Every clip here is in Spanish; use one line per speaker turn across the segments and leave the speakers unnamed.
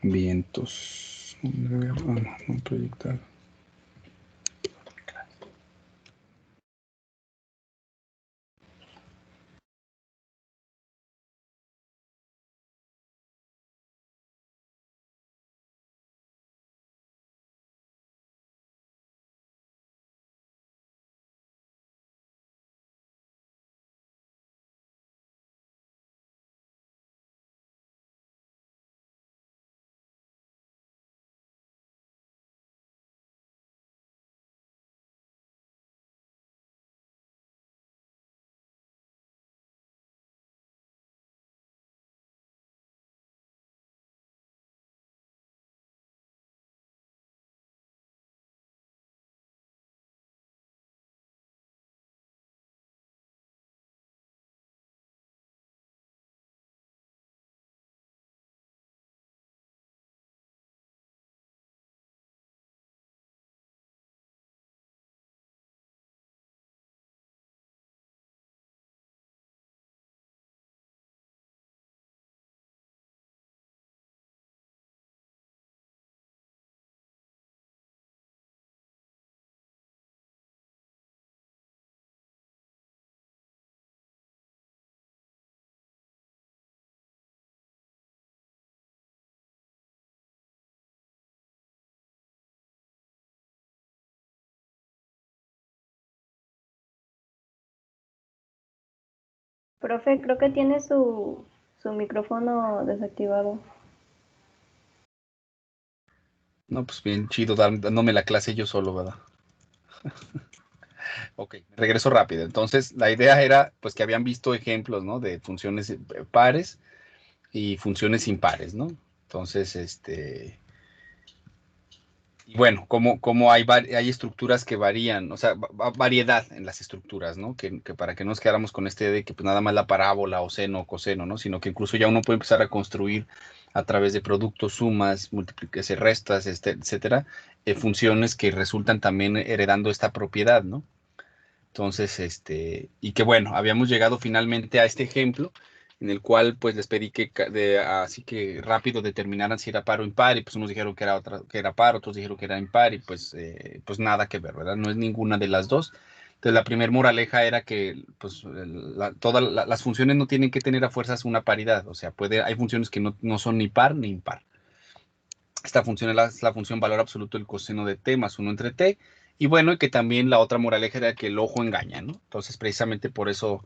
Vientos. No proyectar.
Profe, creo que tiene su micrófono desactivado.
No, pues bien chido dándome la clase yo solo, ¿verdad? Ok, regreso rápido. Entonces, la idea era, pues, que habían visto ejemplos, ¿no? De funciones pares y funciones impares, ¿no? Entonces, y bueno, como hay estructuras que varían, o sea, variedad en las estructuras, ¿no? Que para que no nos quedáramos con este de que pues nada más la parábola o seno o coseno, ¿no? Sino que incluso ya uno puede empezar a construir a través de productos, sumas, multiplicaciones, restas, etcétera, funciones que resultan también heredando esta propiedad, ¿no? Entonces, y que bueno, habíamos llegado finalmente a este ejemplo en el cual pues les pedí así que rápido determinaran si era par o impar y pues unos dijeron que era que era par, otros dijeron que era impar y pues nada que ver, ¿verdad? No es ninguna de las dos. Entonces la primer moraleja era que pues todas las funciones no tienen que tener a fuerzas una paridad, o sea, hay funciones que no son ni par ni impar. Esta función es la función valor absoluto del coseno de t más 1 entre t. Y bueno, y que también la otra moraleja era que el ojo engaña, ¿no? Entonces, precisamente por eso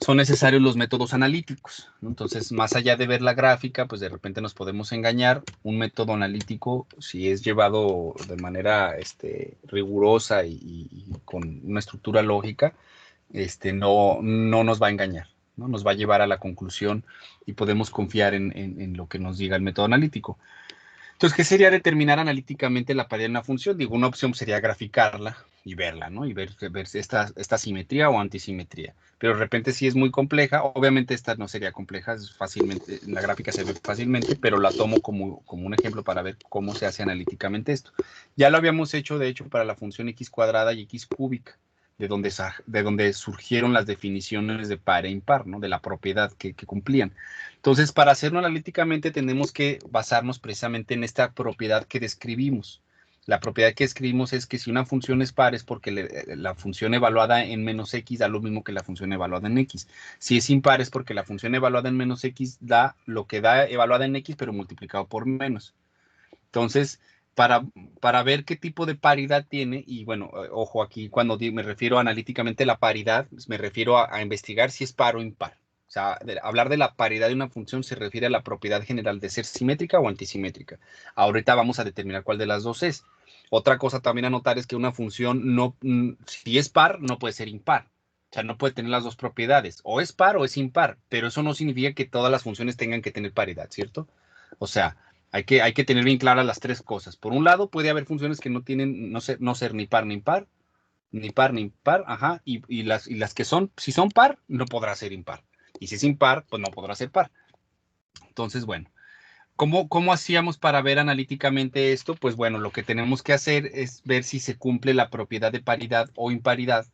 son necesarios los métodos analíticos, ¿no? Entonces, más allá de ver la gráfica, pues de repente nos podemos engañar. Un método analítico, si es llevado de manera rigurosa y con una estructura lógica, no nos va a engañar, ¿no? Nos va a llevar a la conclusión y podemos confiar en lo que nos diga el método analítico. Entonces, ¿qué sería determinar analíticamente la paridad de una función? Digo, una opción sería graficarla y verla, ¿no? Y ver si esta simetría o antisimetría. Pero de repente si es muy compleja, obviamente esta no sería compleja, fácilmente, la gráfica se ve fácilmente, pero la tomo como un ejemplo para ver cómo se hace analíticamente esto. Ya lo habíamos hecho, de hecho, para la función x cuadrada y x cúbica, de donde surgieron las definiciones de par e impar, ¿no? De la propiedad que cumplían. Entonces, para hacerlo analíticamente tenemos que basarnos precisamente en esta propiedad que describimos. La propiedad que describimos es que si una función es par es porque la función evaluada en menos x da lo mismo que la función evaluada en x. Si es impar es porque la función evaluada en menos x da lo que da evaluada en x, pero multiplicado por menos. Entonces, para, para ver qué tipo de paridad tiene, y bueno, ojo aquí, cuando me refiero analíticamente a la paridad, me refiero a investigar si es par o impar. O sea, hablar de la paridad de una función se refiere a la propiedad general de ser simétrica o antisimétrica. Ahorita vamos a determinar cuál de las dos es. Otra cosa también a notar es que una función si es par, no puede ser impar. O sea, no puede tener las dos propiedades. O es par o es impar, pero eso no significa que todas las funciones tengan que tener paridad, ¿cierto? O sea, hay que tener bien claras las tres cosas. Por un lado, puede haber funciones que no tienen, no ser ni par ni impar, ni par ni impar, ajá, y las que son, si son par, no podrá ser impar. Y si es impar, pues no podrá ser par. Entonces, bueno, ¿cómo hacíamos para ver analíticamente esto? Pues bueno, lo que tenemos que hacer es ver si se cumple la propiedad de paridad o imparidad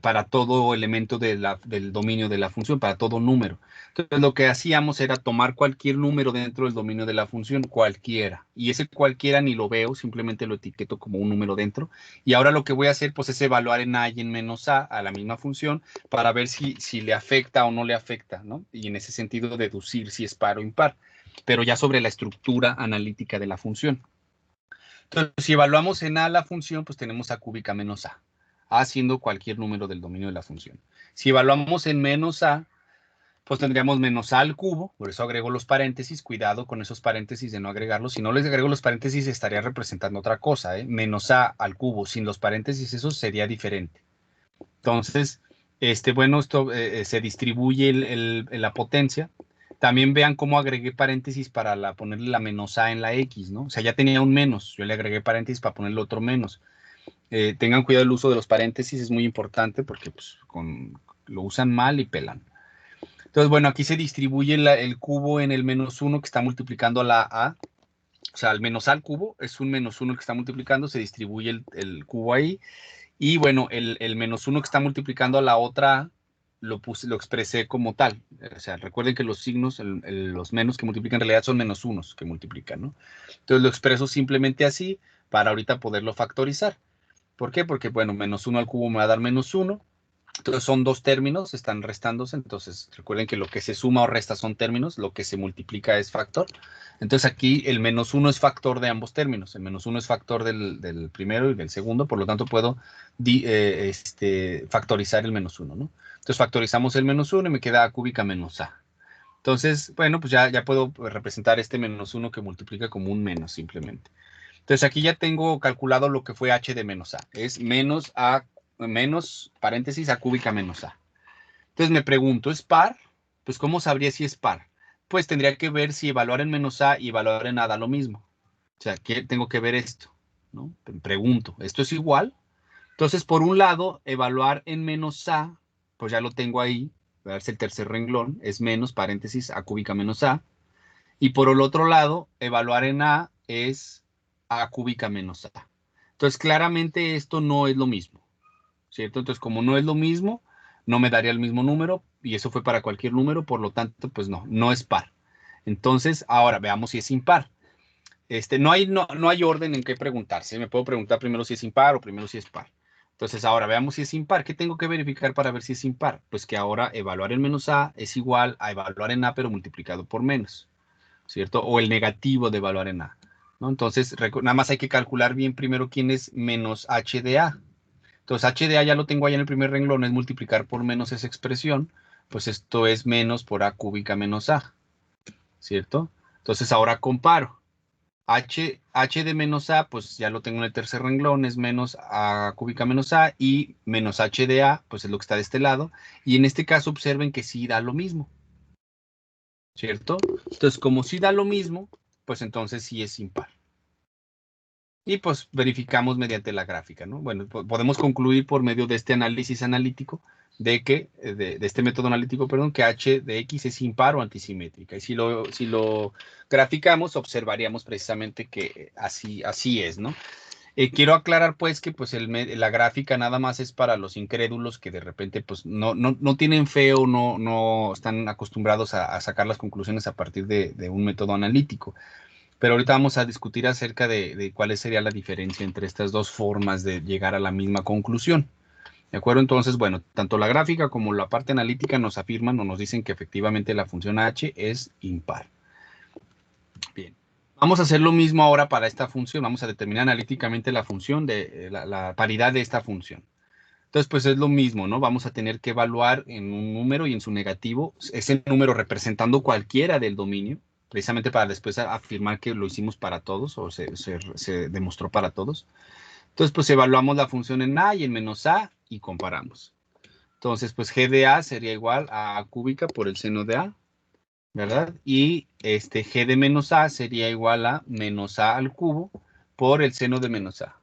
para todo elemento del dominio de la función, para todo número. Entonces, lo que hacíamos era tomar cualquier número dentro del dominio de la función, cualquiera. Y ese cualquiera ni lo veo, simplemente lo etiqueto como un número dentro. Y ahora lo que voy a hacer, pues, es evaluar en A y en menos A la misma función para ver si le afecta o no le afecta, ¿no? Y en ese sentido, deducir si es par o impar, pero ya sobre la estructura analítica de la función. Entonces, si evaluamos en A la función, pues tenemos A cúbica menos A siendo cualquier número del dominio de la función. Si evaluamos en menos A, pues tendríamos menos A al cubo, por eso agrego los paréntesis, cuidado con esos paréntesis de no agregarlos. Si no les agrego los paréntesis, estaría representando otra cosa, ¿eh? Menos A al cubo, sin los paréntesis, eso sería diferente. Entonces, bueno, esto se distribuye la potencia. También vean cómo agregué paréntesis para ponerle la menos A en la X, ¿no? O sea, ya tenía un menos, yo le agregué paréntesis para ponerle otro menos. Tengan cuidado el uso de los paréntesis, es muy importante porque pues, lo usan mal y pelan. Entonces, bueno, aquí se distribuye el cubo en el menos 1 que está multiplicando a la A. O sea, el menos A al cubo es un menos 1 que está multiplicando, se distribuye el cubo ahí. Y bueno, el menos 1 que está multiplicando a la otra A, lo expresé como tal. O sea, recuerden que los signos, los menos que multiplican en realidad son menos unos que multiplican, ¿no? Entonces lo expreso simplemente así para ahorita poderlo factorizar. ¿Por qué? Porque, bueno, menos 1 al cubo me va a dar menos 1. Entonces son dos términos, están restándose. Entonces recuerden que lo que se suma o resta son términos, lo que se multiplica es factor. Entonces aquí el menos 1 es factor de ambos términos. El menos 1 es factor del primero y del segundo, por lo tanto puedo factorizar el menos 1, ¿no? Entonces factorizamos el menos 1 y me queda A cúbica menos A. Entonces, bueno, pues ya puedo representar este menos 1 que multiplica como un menos simplemente. Entonces aquí ya tengo calculado lo que fue h de menos a. Es menos a, menos paréntesis a cúbica menos a. Entonces me pregunto, ¿es par? Pues ¿cómo sabría si es par? Pues tendría que ver si evaluar en menos a y evaluar en a da lo mismo. O sea, ¿qué tengo que ver esto? ¿No? Me pregunto, ¿esto es igual? Entonces, por un lado, evaluar en menos a, pues ya lo tengo ahí, voy a darse el tercer renglón, es menos paréntesis a cúbica menos a. Y por el otro lado, evaluar en A es A cúbica menos A. Entonces, claramente esto no es lo mismo, ¿cierto? Entonces, como no es lo mismo, no me daría el mismo número, y eso fue para cualquier número, por lo tanto, pues no es par. Entonces, ahora veamos si es impar. No hay orden en qué preguntarse. Me puedo preguntar primero si es impar o primero si es par. Entonces, ahora veamos si es impar. ¿Qué tengo que verificar para ver si es impar? Pues que ahora evaluar en menos A es igual a evaluar en A, pero multiplicado por menos. ¿Cierto? O el negativo de evaluar en A, ¿no? Entonces, nada más hay que calcular bien primero quién es menos h de A. Entonces, h de A ya lo tengo allá en el primer renglón, es multiplicar por menos esa expresión, pues esto es menos por A cúbica menos A, ¿cierto? Entonces, ahora comparo. H de menos A, pues ya lo tengo en el tercer renglón, es menos A cúbica menos A, y menos H de A, pues es lo que está de este lado. Y en este caso, observen que sí da lo mismo, ¿cierto? Entonces, como sí da lo mismo, pues entonces sí es impar. Y pues verificamos mediante la gráfica, ¿no? Bueno, podemos concluir por medio de este análisis analítico de este método analítico, perdón, que h de x es impar o antisimétrica. Y si lo graficamos, observaríamos precisamente que así es, ¿no? Quiero aclarar pues que pues la gráfica nada más es para los incrédulos que de repente pues no tienen fe o no están acostumbrados a sacar las conclusiones a partir de un método analítico. Pero ahorita vamos a discutir acerca de cuál sería la diferencia entre estas dos formas de llegar a la misma conclusión. ¿De acuerdo? Entonces, bueno, tanto la gráfica como la parte analítica nos afirman o nos dicen que efectivamente la función h es impar. Bien. Vamos a hacer lo mismo ahora para esta función. Vamos a determinar analíticamente la función de la paridad de esta función. Entonces, pues es lo mismo, ¿no? Vamos a tener que evaluar en un número y en su negativo ese número representando cualquiera del dominio, precisamente para después afirmar que lo hicimos para todos o se demostró para todos. Entonces, pues evaluamos la función en A y en menos A y comparamos. Entonces, pues G de A sería igual a cúbica por el seno de A, ¿verdad? Y G de menos A sería igual a menos A al cubo por el seno de menos A.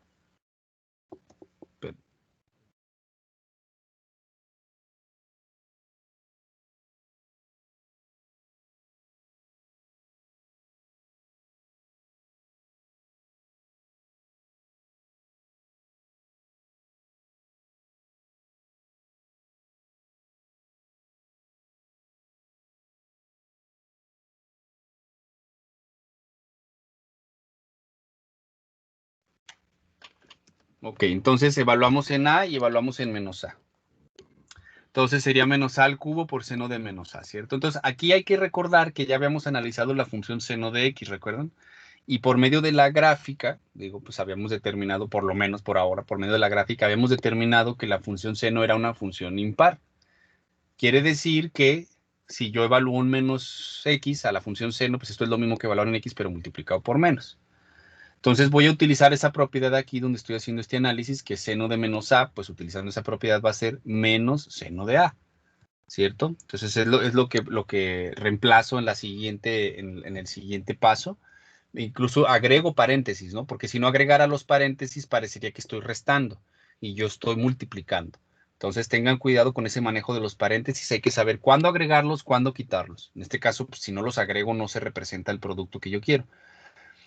Ok, entonces evaluamos en A y evaluamos en menos A. Entonces sería menos A al cubo por seno de menos A, ¿cierto? Entonces aquí hay que recordar que ya habíamos analizado la función seno de X, ¿recuerdan? Y por medio de la gráfica, digo, pues habíamos determinado, por lo menos por ahora, por medio de la gráfica, habíamos determinado que la función seno era una función impar. Quiere decir que si yo evalúo un menos X a la función seno, pues esto es lo mismo que evaluar en X, pero multiplicado por menos. Entonces voy a utilizar esa propiedad aquí donde estoy haciendo este análisis, que seno de menos A, pues utilizando esa propiedad va a ser menos seno de A, ¿cierto? Entonces es lo que reemplazo en el siguiente paso. Incluso agrego paréntesis, ¿no? Porque si no agregara los paréntesis parecería que estoy restando y yo estoy multiplicando. Entonces tengan cuidado con ese manejo de los paréntesis. Hay que saber cuándo agregarlos, cuándo quitarlos. En este caso, pues, si no los agrego, no se representa el producto que yo quiero.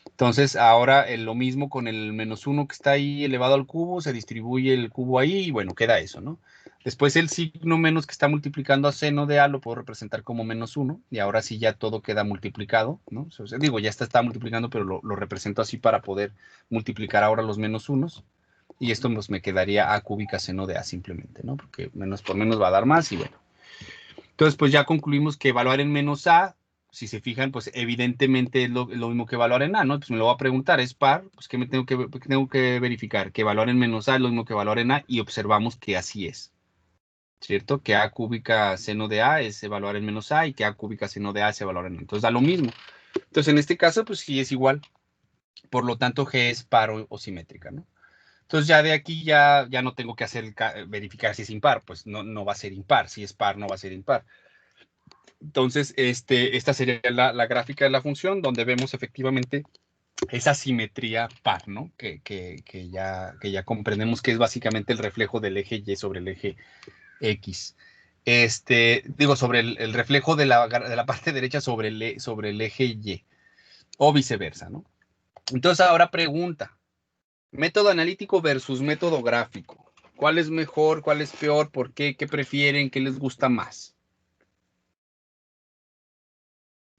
Entonces, ahora lo mismo con el menos 1 que está ahí elevado al cubo, se distribuye el cubo ahí y bueno, queda eso, ¿no? Después el signo menos que está multiplicando a seno de A lo puedo representar como menos 1 y ahora sí ya todo queda multiplicado, ¿no? O sea, digo, ya está multiplicando, pero lo represento así para poder multiplicar ahora los menos unos y esto pues, me quedaría A cúbica seno de A simplemente, ¿no? Porque menos por menos va a dar más y bueno. Entonces, pues ya concluimos que evaluar en menos A, si se fijan, pues evidentemente es lo mismo que evaluar en A, ¿no? Pues me lo voy a preguntar, ¿es par? Pues ¿qué tengo que verificar? Que evaluar en menos A es lo mismo que evaluar en A y observamos que así es, ¿cierto? Que A cúbica seno de A es evaluar en menos A y que A cúbica seno de A es evaluar en A. Entonces da lo mismo. Entonces en este caso, pues sí es igual. Por lo tanto, G es par o simétrica, ¿no? Entonces ya de aquí ya no tengo que verificar si es impar, pues no va a ser impar. Si es par, no va a ser impar. Entonces, esta sería la gráfica de la función donde vemos efectivamente esa simetría par, ¿no? Que ya comprendemos que es básicamente el reflejo del eje Y sobre el eje X. Digo, sobre el reflejo de la parte derecha sobre el eje Y, o viceversa, ¿no? Entonces, ahora pregunta, método analítico versus método gráfico. ¿Cuál es mejor? ¿Cuál es peor? ¿Por qué? ¿Qué prefieren? ¿Qué les gusta más?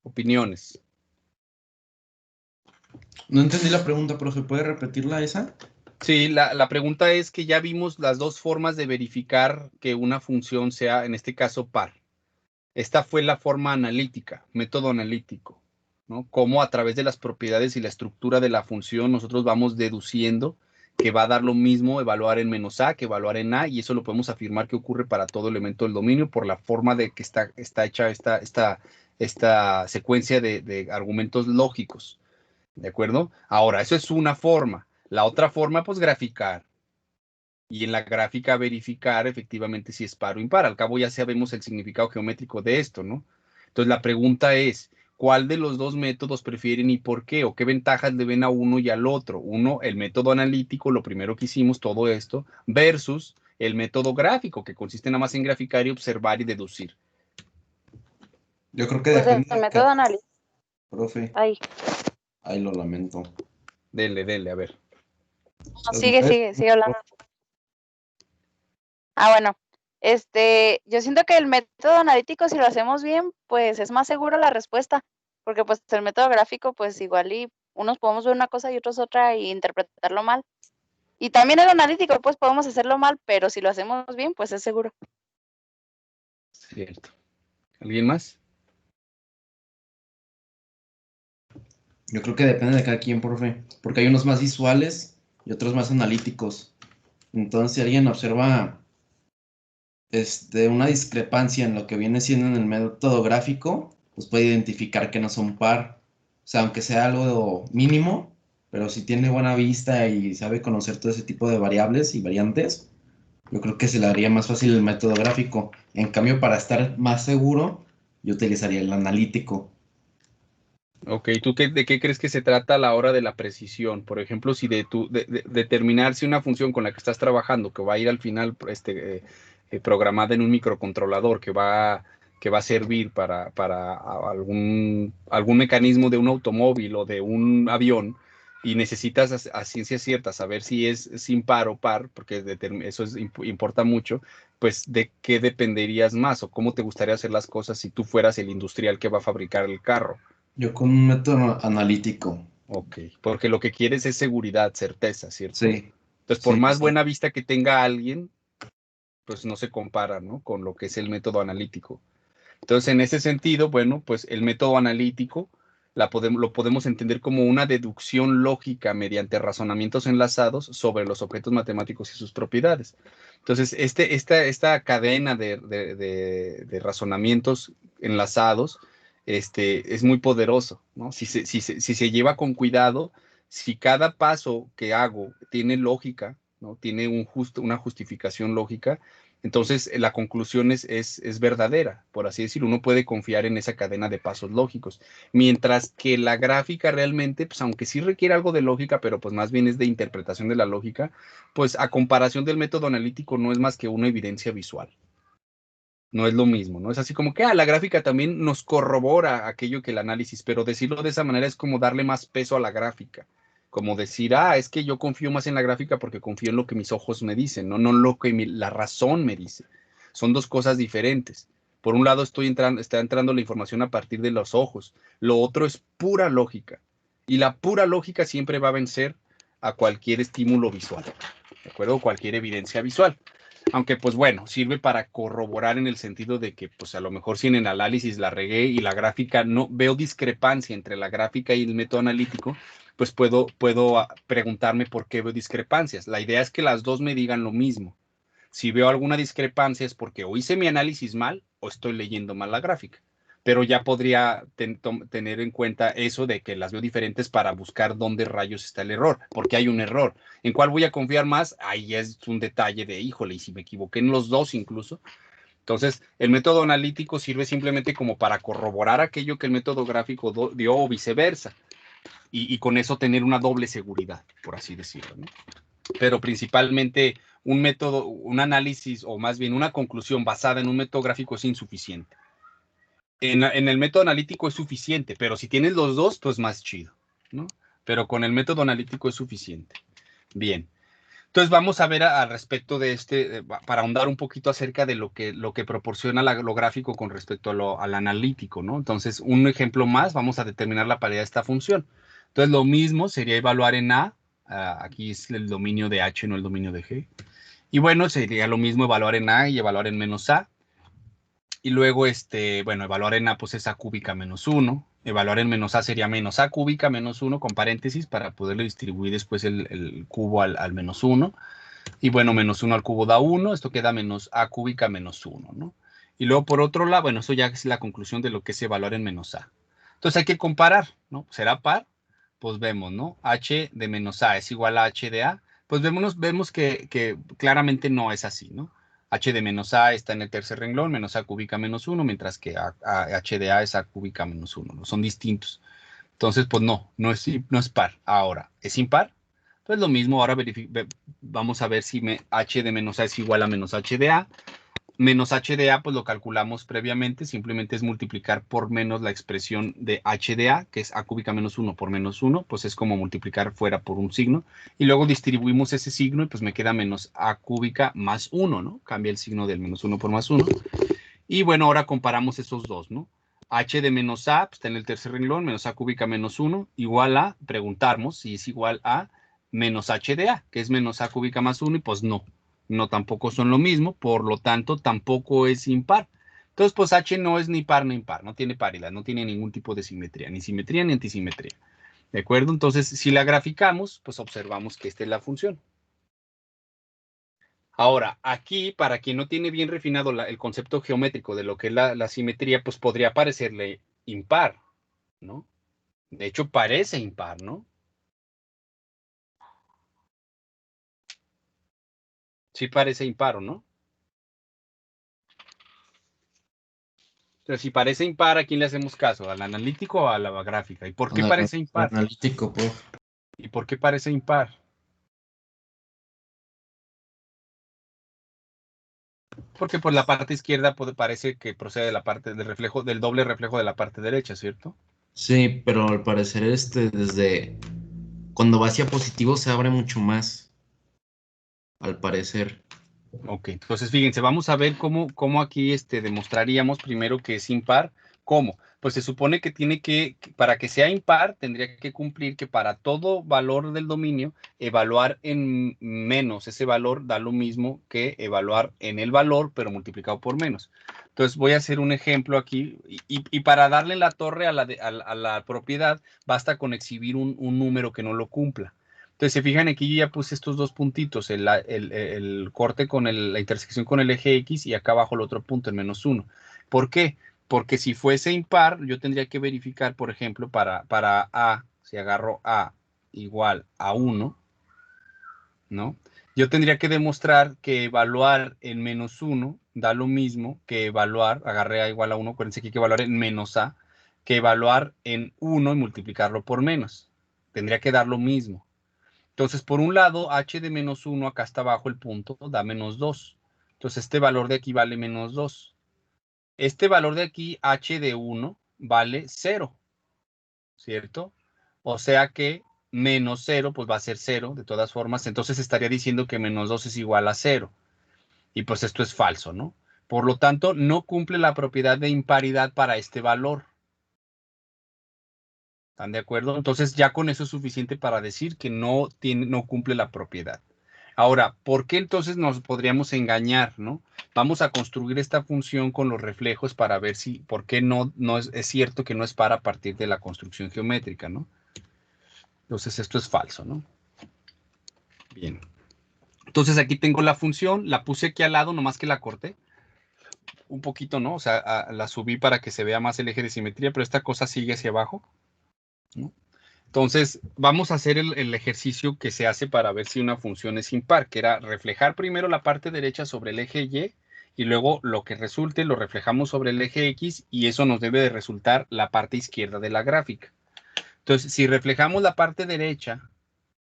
Opiniones.
No entendí la pregunta, profe. ¿Puede repetirla esa?
Sí, la pregunta es que ya vimos las dos formas de verificar que una función sea, en este caso, par. Esta fue la forma analítica, método analítico, ¿no? Cómo a través de las propiedades y la estructura de la función nosotros vamos deduciendo que va a dar lo mismo evaluar en menos A que evaluar en A, y eso lo podemos afirmar que ocurre para todo elemento del dominio por la forma de que está hecha esta secuencia de argumentos lógicos. ¿De acuerdo? Ahora, eso es una forma. La otra forma, pues graficar. Y en la gráfica verificar efectivamente si es par o impar. Al cabo ya sabemos el significado geométrico de esto, ¿no? Entonces la pregunta es, ¿cuál de los dos métodos prefieren y por qué? ¿O qué ventajas le ven a uno y al otro? Uno, el método analítico, lo primero que hicimos, todo esto, versus el método gráfico, que consiste nada más en graficar y observar y deducir.
Yo creo que
Pues el
depende de
método análisis.
profe.
Ay,
Ahí lo lamento.
Dele, a ver.
no, sigue hablando. Bueno, yo siento que el método analítico, si lo hacemos bien, pues es más seguro la respuesta, porque pues el método gráfico, pues igual y unos podemos ver una cosa y otros otra y interpretarlo mal. Y también el analítico, pues podemos hacerlo mal, pero si lo hacemos bien, pues es seguro.
Cierto. ¿Alguien más?
Yo creo que depende de cada quien, profe. Porque hay unos más visuales y otros más analíticos. Entonces, si alguien observa una discrepancia en lo que viene siendo en el método gráfico, pues puede identificar que no son par. O sea, aunque sea algo mínimo, pero si tiene buena vista y sabe conocer todo ese tipo de variables y variantes, yo creo que se le haría más fácil el método gráfico. En cambio, para estar más seguro, yo utilizaría el analítico.
Ok, ¿tú de qué crees que se trata a la hora de la precisión? Por ejemplo, si de determinar si una función con la que estás trabajando, que va a ir al final programada en un microcontrolador, que va a servir para algún mecanismo de un automóvil o de un avión, y necesitas a ciencia cierta saber si es sin par o par, porque eso importa mucho, pues ¿de qué dependerías más o cómo te gustaría hacer las cosas si tú fueras el industrial que va a fabricar el carro?
Yo con un método analítico.
Ok, porque lo que quieres es seguridad, certeza, ¿cierto?
Sí.
Entonces, por
Sí,
más
sí.
buena vista que tenga alguien, pues no se compara, ¿no? Con lo que es el método analítico. Entonces, en ese sentido, bueno, pues el método analítico lo podemos entender como una deducción lógica mediante razonamientos enlazados sobre los objetos matemáticos y sus propiedades. Entonces, esta cadena de razonamientos enlazados es muy poderoso, ¿no? Si se lleva con cuidado, si cada paso que hago tiene lógica, ¿no? Tiene una justificación lógica, entonces la conclusión es verdadera, por así decirlo. Uno puede confiar en esa cadena de pasos lógicos. Mientras que la gráfica realmente, pues aunque sí requiere algo de lógica, pero pues más bien es de interpretación de la lógica, pues a comparación del método analítico no es más que una evidencia visual. No es lo mismo, ¿no? Es así como que la gráfica también nos corrobora aquello que el análisis, pero decirlo de esa manera es como darle más peso a la gráfica. Como decir, es que yo confío más en la gráfica porque confío en lo que mis ojos me dicen, no lo que la razón me dice. Son dos cosas diferentes. Por un lado está entrando la información a partir de los ojos. Lo otro es pura lógica. Y la pura lógica siempre va a vencer a cualquier estímulo visual, ¿de acuerdo? Cualquier evidencia visual. Aunque, pues bueno, sirve para corroborar en el sentido de que, pues a lo mejor si en el análisis la regué y la gráfica, no veo discrepancia entre la gráfica y el método analítico, pues puedo preguntarme por qué veo discrepancias. La idea es que las dos me digan lo mismo. Si veo alguna discrepancia es porque o hice mi análisis mal o estoy leyendo mal la gráfica. Pero ya podría tener en cuenta eso de que las veo diferentes para buscar dónde rayos está el error, porque hay un error. ¿En cuál voy a confiar más? Ahí es un detalle de, híjole, y si me equivoqué en los dos incluso. Entonces, el método analítico sirve simplemente como para corroborar aquello que el método gráfico dio o viceversa. Y con eso tener una doble seguridad, por así decirlo, ¿no? Pero principalmente un método, un análisis o más bien una conclusión basada en un método gráfico es insuficiente. En el método analítico es suficiente, pero si tienes los dos, pues más chido, ¿no? Pero con el método analítico es suficiente. Bien. Entonces vamos a ver al respecto de para ahondar un poquito acerca de lo que proporciona lo gráfico con respecto al analítico, ¿no? Entonces, un ejemplo más, vamos a determinar la paridad de esta función. Entonces, lo mismo sería evaluar en aquí es el dominio de H, no el dominio de G. Y bueno, sería lo mismo evaluar en A y evaluar en menos A. Y luego, bueno, evaluar en A pues es A cúbica menos 1. Evaluar en menos A sería menos A cúbica menos 1 con paréntesis para poderle distribuir después el cubo al menos 1. Y bueno, menos 1 al cubo da 1. Esto queda menos A cúbica menos 1, ¿no? Y luego por otro lado, bueno, eso ya es la conclusión de lo que es evaluar en menos A. Entonces hay que comparar, ¿no? ¿Será par? Pues vemos, ¿no? H de menos A es igual a H de A. Pues vemos que claramente no es así, ¿no? H de menos A está en el tercer renglón, menos A cúbica menos 1, mientras que H de A es A cúbica menos 1, ¿no? Son distintos. Entonces, pues no es par. Ahora, ¿es impar? Pues lo mismo, ahora vamos a ver si H de menos A es igual a menos H de A. Menos H de A, pues lo calculamos previamente, simplemente es multiplicar por menos la expresión de H de A, que es A cúbica menos 1 por menos 1, pues es como multiplicar fuera por un signo, y luego distribuimos ese signo y pues me queda menos A cúbica más 1, ¿no? Cambia el signo del menos 1 por más 1. Y bueno, ahora comparamos esos dos, ¿no? H de menos A, pues está en el tercer renglón, menos A cúbica menos 1, igual a, preguntamos si es igual a menos H de A, que es menos A cúbica más 1, y pues no tampoco son lo mismo, por lo tanto tampoco es impar. Entonces, pues H no es ni par ni impar, no tiene paridad, no tiene ningún tipo de simetría ni antisimetría. ¿De acuerdo? Entonces, si la graficamos, pues observamos que esta es la función. Ahora, aquí, para quien no tiene bien refinado el concepto geométrico de lo que es la simetría, pues podría parecerle impar, ¿no? De hecho, parece impar, ¿no? Sí parece impar, ¿o no? Entonces, si parece impar, ¿a quién le hacemos caso? ¿Al analítico o a la gráfica? ¿Y por qué parece impar?
Analítico, prof.
¿Y por qué parece impar? Porque por la parte izquierda parece que procede de la parte del doble reflejo de la parte derecha, ¿cierto?
Sí, pero al parecer desde cuando va hacia positivo se abre mucho más, al parecer.
Ok, entonces fíjense, vamos a ver cómo aquí demostraríamos primero que es impar. ¿Cómo? pues se supone que para que sea impar, tendría que cumplir que para todo valor del dominio, evaluar en menos ese valor da lo mismo que evaluar en el valor, pero multiplicado por menos. Entonces voy a hacer un ejemplo aquí, y para darle la torre a la propiedad, basta con exhibir un número que no lo cumpla. Entonces, se fijan, aquí yo ya puse estos dos puntitos, el corte con la intersección con el eje X, y acá abajo el otro punto, el -1. ¿Por qué? Porque si fuese impar, yo tendría que verificar, por ejemplo, para A, si agarro A igual a 1, ¿no? Yo tendría que demostrar que evaluar en -1 da lo mismo que evaluar, agarré A igual a 1, acuérdense que hay que evaluar en menos A, que evaluar en 1 y multiplicarlo por menos. Tendría que dar lo mismo. Entonces, por un lado, h de -1, acá está abajo el punto, da -2. Entonces, este valor de aquí vale -2. Este valor de aquí, h de 1, vale 0, ¿cierto? O sea que menos 0, pues va a ser 0, de todas formas. Entonces, estaría diciendo que -2 es igual a 0. Y pues esto es falso, ¿no? Por lo tanto, no cumple la propiedad de imparidad para este valor. ¿Están de acuerdo? Entonces, ya con eso es suficiente para decir que no cumple la propiedad. Ahora, ¿por qué entonces nos podríamos engañar, no? Vamos a construir esta función con los reflejos para ver por qué no es cierto que no es para a partir de la construcción geométrica, ¿no? Entonces, esto es falso, ¿no? Bien. Entonces, aquí tengo la función, la puse aquí al lado, nomás que la corté un poquito, ¿no? O sea, la subí para que se vea más el eje de simetría, pero esta cosa sigue hacia abajo, ¿no? Entonces, vamos a hacer el ejercicio que se hace para ver si una función es impar, que era reflejar primero la parte derecha sobre el eje Y luego lo que resulte lo reflejamos sobre el eje X, y eso nos debe de resultar la parte izquierda de la gráfica. Entonces, si reflejamos la parte derecha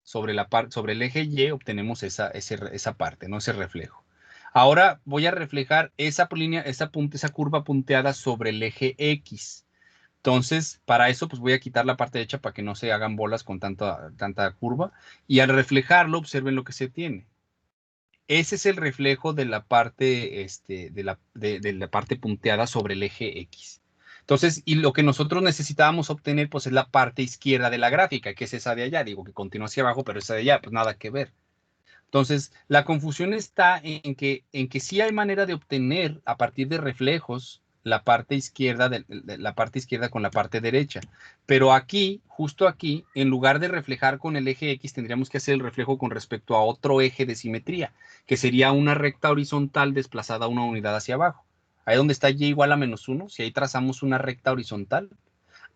sobre el eje Y, obtenemos esa parte, ¿no? Ese reflejo. Ahora voy a reflejar esa curva punteada sobre el eje X. Entonces, para eso, pues voy a quitar la parte derecha para que no se hagan bolas con tanta curva. Y al reflejarlo, observen lo que se tiene. Ese es el reflejo de la parte, de la parte punteada sobre el eje X. Entonces, y lo que nosotros necesitábamos obtener, pues es la parte izquierda de la gráfica, que es esa de allá. Digo que continúa hacia abajo, pero esa de allá, pues nada que ver. Entonces, la confusión está en que sí hay manera de obtener a partir de reflejos la parte izquierda con la parte derecha. Pero aquí, justo aquí, en lugar de reflejar con el eje X, tendríamos que hacer el reflejo con respecto a otro eje de simetría, que sería una recta horizontal desplazada una unidad hacia abajo. Ahí donde está y igual a -1, si ahí trazamos una recta horizontal,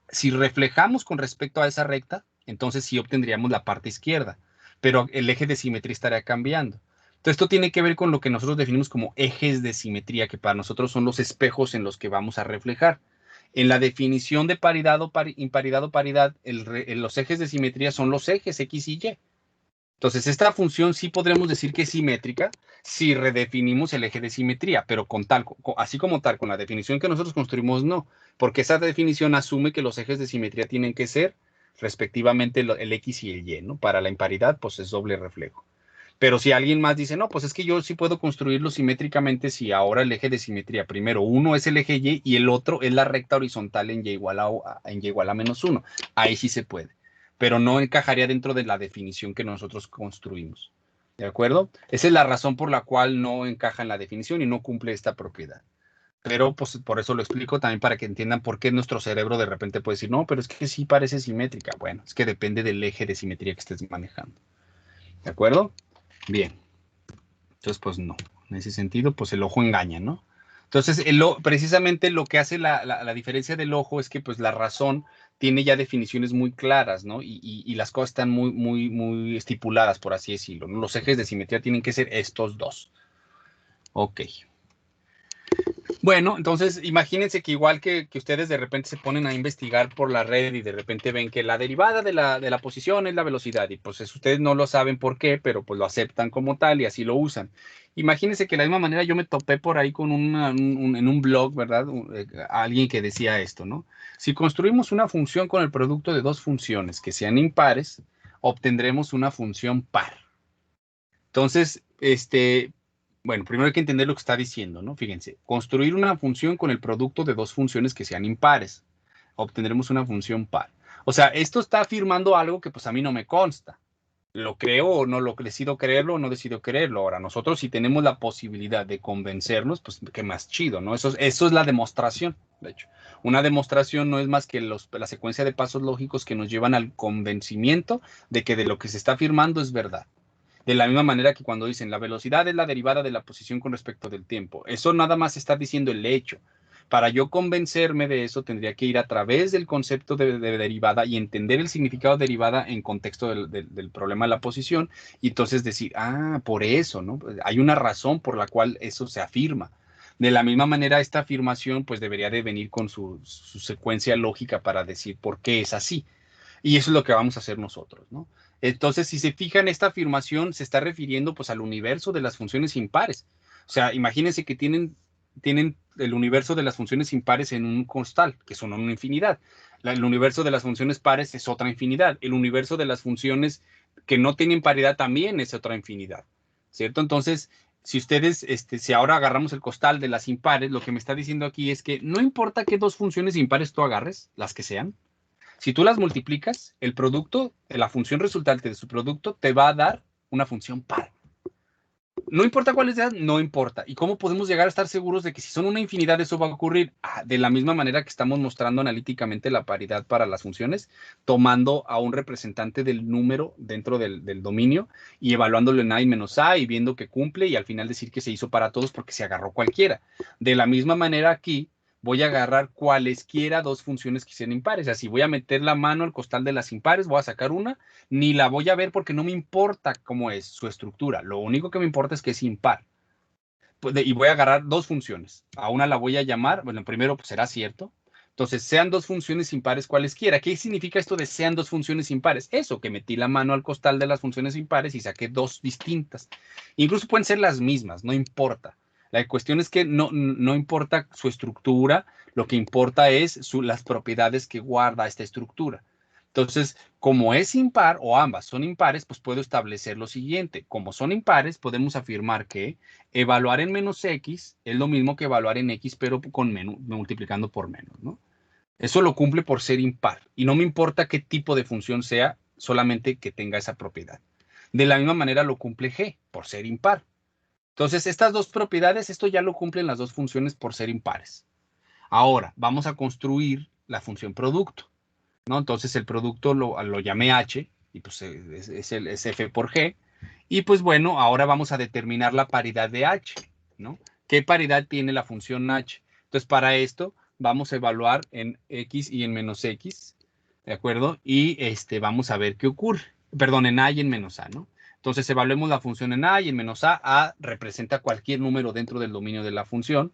si reflejamos con respecto a esa recta, entonces sí obtendríamos la parte izquierda, pero el eje de simetría estaría cambiando. Entonces, esto tiene que ver con lo que nosotros definimos como ejes de simetría, que para nosotros son los espejos en los que vamos a reflejar. En la definición de paridad o imparidad o paridad, los ejes de simetría son los ejes X y Y. Entonces, esta función sí podremos decir que es simétrica si redefinimos el eje de simetría, pero así como tal, con la definición que nosotros construimos, no, porque esa definición asume que los ejes de simetría tienen que ser respectivamente el X y el Y, ¿no? Para la imparidad, pues es doble reflejo. Pero si alguien más dice, no, pues es que yo sí puedo construirlo simétricamente si ahora el eje de simetría, primero uno es el eje Y y el otro es la recta horizontal en Y igual a -1. Ahí sí se puede, pero no encajaría dentro de la definición que nosotros construimos. ¿De acuerdo? Esa es la razón por la cual no encaja en la definición y no cumple esta propiedad. Pero pues por eso lo explico también para que entiendan por qué nuestro cerebro de repente puede decir, no, pero es que sí parece simétrica. Bueno, es que depende del eje de simetría que estés manejando. ¿De acuerdo? Bien. Entonces, pues no. En ese sentido, pues el ojo engaña, ¿no? Entonces, precisamente lo que hace la diferencia del ojo es que pues la razón tiene ya definiciones muy claras, ¿no? Y las cosas están muy estipuladas, por así decirlo, ¿no? Los ejes de simetría tienen que ser estos dos. Ok. Bueno, entonces imagínense que igual que ustedes de repente se ponen a investigar por la red y de repente ven que la derivada de la posición es la velocidad, y pues ustedes no lo saben por qué, pero pues lo aceptan como tal y así lo usan. Imagínense que de la misma manera yo me topé por ahí con en un blog, ¿verdad? Alguien que decía esto, ¿no? Si construimos una función con el producto de dos funciones que sean impares, obtendremos una función par. Entonces, bueno, primero hay que entender lo que está diciendo, ¿no? Fíjense, construir una función con el producto de dos funciones que sean impares. obtendremos una función par. O sea, esto está afirmando algo que pues a mí no me consta. Lo creo o no lo decido creerlo o no decido creerlo. Ahora, nosotros si tenemos la posibilidad de convencernos, pues qué más chido, ¿no? Eso es la demostración, de hecho. Una demostración no es más que la secuencia de pasos lógicos que nos llevan al convencimiento de que de lo que se está afirmando es verdad. De la misma manera que cuando dicen la velocidad es la derivada de la posición con respecto del tiempo. Eso nada más está diciendo el hecho. Para yo convencerme de eso, tendría que ir a través del concepto de derivada y entender el significado de derivada en contexto del problema de la posición y entonces decir, por eso, ¿no? Hay una razón por la cual eso se afirma. De la misma manera, esta afirmación pues debería de venir con su secuencia lógica para decir por qué es así. Y eso es lo que vamos a hacer nosotros, ¿no? Entonces, si se fijan, esta afirmación se está refiriendo pues al universo de las funciones impares. O sea, imagínense que tienen el universo de las funciones impares en un costal, que son una infinidad. El universo de las funciones pares es otra infinidad. El universo de las funciones que no tienen paridad también es otra infinidad, ¿cierto? Entonces, si ustedes, si ahora agarramos el costal de las impares, lo que me está diciendo aquí es que no importa qué dos funciones impares tú agarres, las que sean, si tú las multiplicas, el producto, la función resultante de su producto te va a dar una función par. No importa cuáles sean, no importa. ¿Y cómo podemos llegar a estar seguros de que si son una infinidad eso va a ocurrir? De la misma manera que estamos mostrando analíticamente la paridad para las funciones, tomando a un representante del número dentro del dominio y evaluándolo en A y menos A y viendo que cumple y al final decir que se hizo para todos porque se agarró cualquiera. De la misma manera aquí, voy a agarrar cualesquiera dos funciones que sean impares. O sea, si voy a meter la mano al costal de las impares, voy a sacar una, ni la voy a ver porque no me importa cómo es su estructura. Lo único que me importa es que es impar. Y voy a agarrar dos funciones. A una la voy a llamar, bueno, primero pues será cierto. Entonces, sean dos funciones impares cualesquiera. ¿Qué significa esto de sean dos funciones impares? Eso, que metí la mano al costal de las funciones impares y saqué dos distintas. Incluso pueden ser las mismas, no importa. La cuestión es que no importa su estructura, lo que importa es las propiedades que guarda esta estructura. Entonces, como es impar o ambas son impares, pues puedo establecer lo siguiente. Como son impares, podemos afirmar que evaluar en menos x es lo mismo que evaluar en x, pero multiplicando por menos, ¿no? Eso lo cumple por ser impar. Y no me importa qué tipo de función sea, solamente que tenga esa propiedad. De la misma manera lo cumple g, por ser impar. Entonces, estas dos propiedades, esto ya lo cumplen las dos funciones por ser impares. Ahora, vamos a construir la función producto, ¿no? Entonces, el producto lo llamé h, y pues es f por g. Y pues bueno, ahora vamos a determinar la paridad de h, ¿no? ¿Qué paridad tiene la función h? Entonces, para esto, vamos a evaluar en x y en menos x, ¿de acuerdo? Y vamos a ver qué ocurre. Perdón, en a y en menos a, ¿no? Entonces, evaluemos la función en a y en menos a. A representa cualquier número dentro del dominio de la función.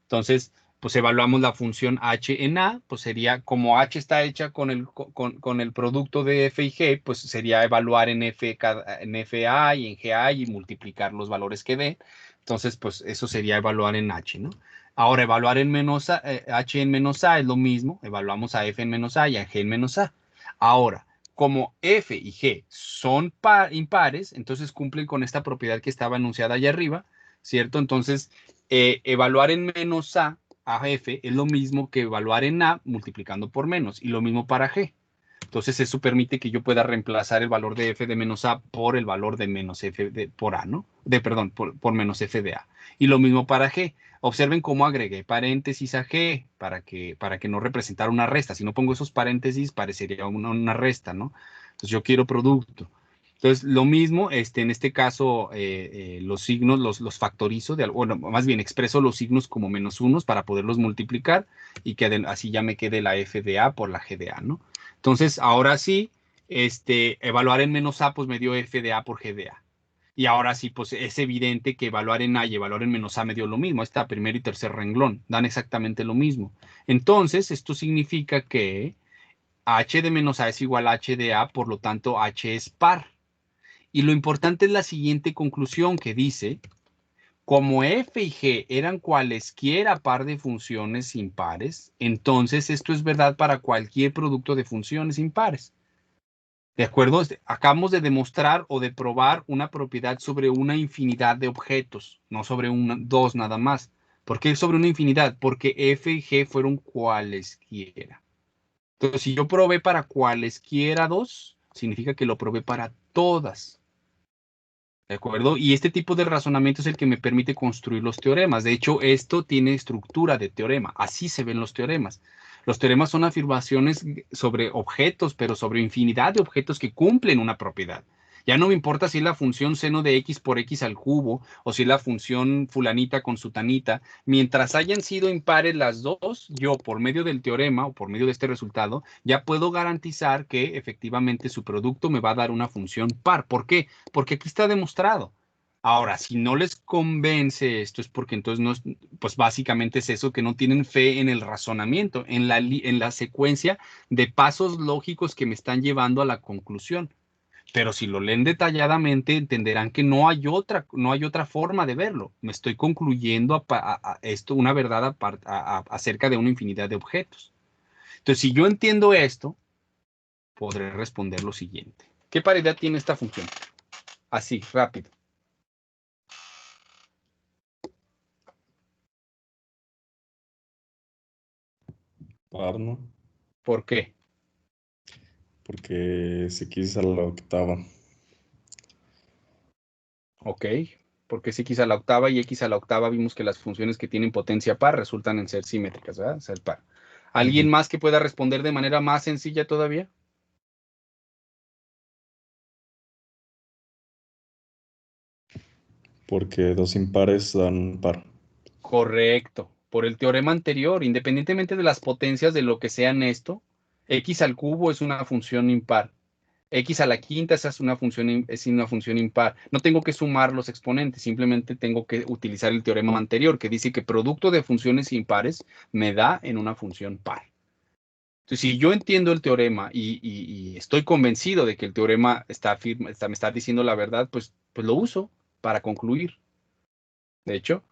Entonces, pues evaluamos la función h en a, pues sería, como h está hecha con el producto de f y g, pues sería evaluar en fa y en ga y multiplicar los valores que dé. Entonces, pues eso sería evaluar en h, ¿no? Ahora, evaluar en menos a, h en menos a es lo mismo, evaluamos a f en menos a y a g en menos a. Ahora, como f y g son impares, entonces cumplen con esta propiedad que estaba enunciada allá arriba, ¿cierto? Entonces, evaluar en menos a f es lo mismo que evaluar en a multiplicando por menos, y lo mismo para g. Entonces, eso permite que yo pueda reemplazar el valor de f de menos a por el valor de menos f por a, ¿no? Perdón, por menos f de a. Y lo mismo para g. Observen cómo agregué paréntesis a g para que no representara una resta. Si no pongo esos paréntesis, parecería una resta, ¿no? Entonces, yo quiero producto. Entonces, lo mismo, en este caso, los signos los factorizo, bueno, más bien expreso los signos como menos unos para poderlos multiplicar y que así ya me quede la f de a por la g de a, ¿no? Entonces, ahora sí, evaluar en menos a, pues me dio f de a por g de a. Y ahora sí, pues es evidente que evaluar en a y evaluar en menos a me dio lo mismo. Está primer y tercer renglón, dan exactamente lo mismo. Entonces, esto significa que h de menos a es igual a h de a, por lo tanto, h es par. Y lo importante es la siguiente conclusión que dice, como f y g eran cualesquiera par de funciones impares, entonces esto es verdad para cualquier producto de funciones impares. ¿De acuerdo? Acabamos de demostrar o de probar una propiedad sobre una infinidad de objetos, no sobre dos nada más. ¿Por qué sobre una infinidad? Porque f y g fueron cualesquiera. Entonces, si yo probé para cualesquiera dos, significa que lo probé para todas. ¿De acuerdo? Y este tipo de razonamiento es el que me permite construir los teoremas. De hecho, esto tiene estructura de teorema. Así se ven los teoremas. Los teoremas son afirmaciones sobre objetos, pero sobre infinidad de objetos que cumplen una propiedad. Ya no me importa si es la función seno de x por x al cubo o si es la función fulanita con sutanita. Mientras hayan sido impares las dos, yo por medio del teorema o por medio de este resultado, ya puedo garantizar que efectivamente su producto me va a dar una función par. ¿Por qué? Porque aquí está demostrado. Ahora, si no les convence esto, es porque entonces no, pues básicamente es eso, que no tienen fe en el razonamiento, en la secuencia de pasos lógicos que me están llevando a la conclusión. Pero si lo leen detalladamente, entenderán que no hay otra forma de verlo. Me estoy concluyendo esto, una verdad acerca de una infinidad de objetos. Entonces, si yo entiendo esto, podré responder lo siguiente. ¿Qué paridad tiene esta función? Así, rápido.
Par, ¿no?
¿Por qué?
Porque es x a la octava.
Ok, porque es x a la octava y x a la octava vimos que las funciones que tienen potencia par resultan en ser simétricas, ¿verdad? Ser par. ¿Alguien más que pueda responder de manera más sencilla todavía?
Porque dos impares dan par.
Correcto. Por el teorema anterior, independientemente de las potencias de lo que sean esto, x al cubo es una función impar. X a la quinta esa es una función impar. No tengo que sumar los exponentes, simplemente tengo que utilizar el teorema anterior que dice que producto de funciones impares me da en una función par. Entonces, si yo entiendo el teorema y estoy convencido de que el teorema me está diciendo la verdad, pues lo uso para concluir. De hecho,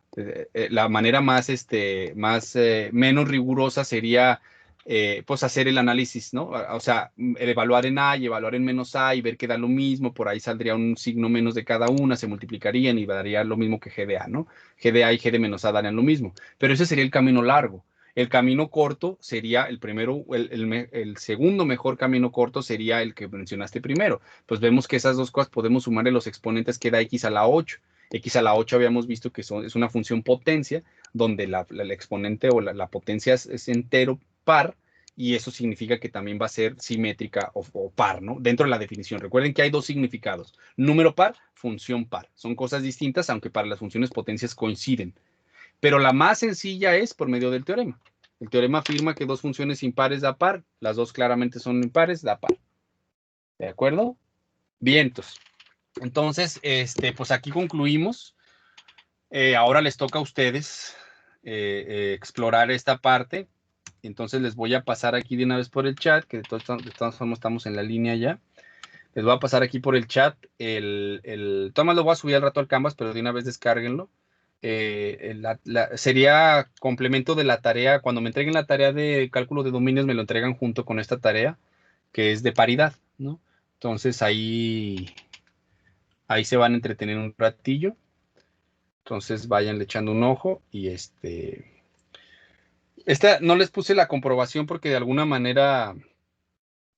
la manera menos rigurosa sería pues hacer el análisis, ¿no? O sea, el evaluar en A y evaluar en menos A y ver que da lo mismo, por ahí saldría un signo menos de cada una, se multiplicarían y daría lo mismo que G de A, ¿no? G de A y G de menos A darían lo mismo. Pero ese sería el camino largo. El camino corto sería el primero, el segundo mejor camino corto sería el que mencionaste primero. Pues vemos que esas dos cosas podemos sumarle los exponentes que da x a la 8. X a la 8 habíamos visto que es una función potencia, donde el exponente o la potencia es entero par, y eso significa que también va a ser simétrica o par, ¿no? Dentro de la definición. Recuerden que hay dos significados. Número par, función par. Son cosas distintas, aunque para las funciones potencias coinciden. Pero la más sencilla es por medio del teorema. El teorema afirma que dos funciones impares da par. Las dos claramente son impares, da par. ¿De acuerdo? Vientos. Entonces, pues aquí concluimos. Ahora les toca a ustedes explorar esta parte. Entonces les voy a pasar aquí de una vez por el chat, que de todas formas estamos en la línea ya. Les voy a pasar aquí por el chat. Tomás lo voy a subir al rato al Canvas, pero de una vez descárguenlo. Sería complemento de la tarea. Cuando me entreguen la tarea de cálculo de dominios, me lo entregan junto con esta tarea, que es de paridad, ¿no? Entonces ahí se van a entretener un ratillo. Entonces vayan echando un ojo y esta no les puse la comprobación porque de alguna manera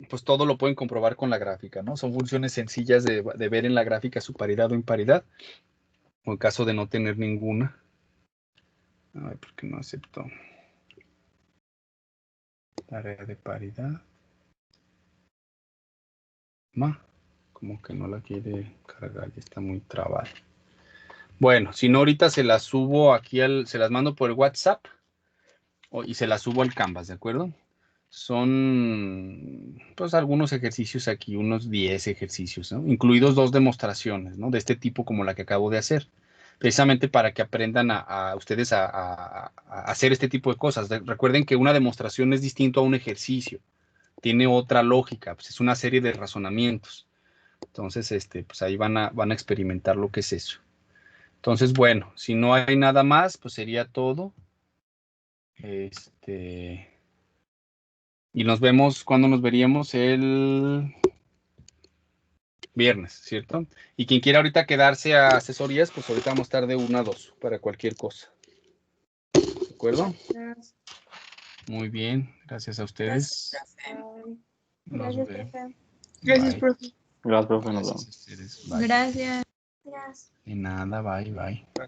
pues todo lo pueden comprobar con la gráfica, ¿no? Son funciones sencillas de ver en la gráfica su paridad o imparidad, o en caso de no tener ninguna. Ay, ¿por qué no aceptó? Tarea de paridad. Como que no la quiere cargar, ya está muy trabada. Bueno, si no ahorita se las subo aquí se las mando por el WhatsApp y se las subo al Canvas, ¿de acuerdo? Son pues algunos ejercicios aquí, unos 10 ejercicios, ¿no? Incluidos 2 demostraciones, ¿no? De este tipo como la que acabo de hacer, precisamente para que aprendan a ustedes a hacer este tipo de cosas. Recuerden que una demostración es distinto a un ejercicio, tiene otra lógica, pues es una serie de razonamientos. Entonces, pues ahí van a experimentar lo que es eso. Entonces, bueno, si no hay nada más, pues sería todo. Y nos vemos, ¿cuándo nos veríamos? El viernes, ¿cierto? Y quien quiera ahorita quedarse a asesorías, pues ahorita vamos a estar de 1 a 2 para cualquier cosa. ¿De acuerdo? Muy bien, gracias a ustedes. Nos
Gracias,
vemos.
profe.
Gracias,
Bye.
profe.
Gracias, profe, nos
Gracias
vemos.
a ustedes. Bye.
Gracias.
Gracias.
De nada, bye, bye.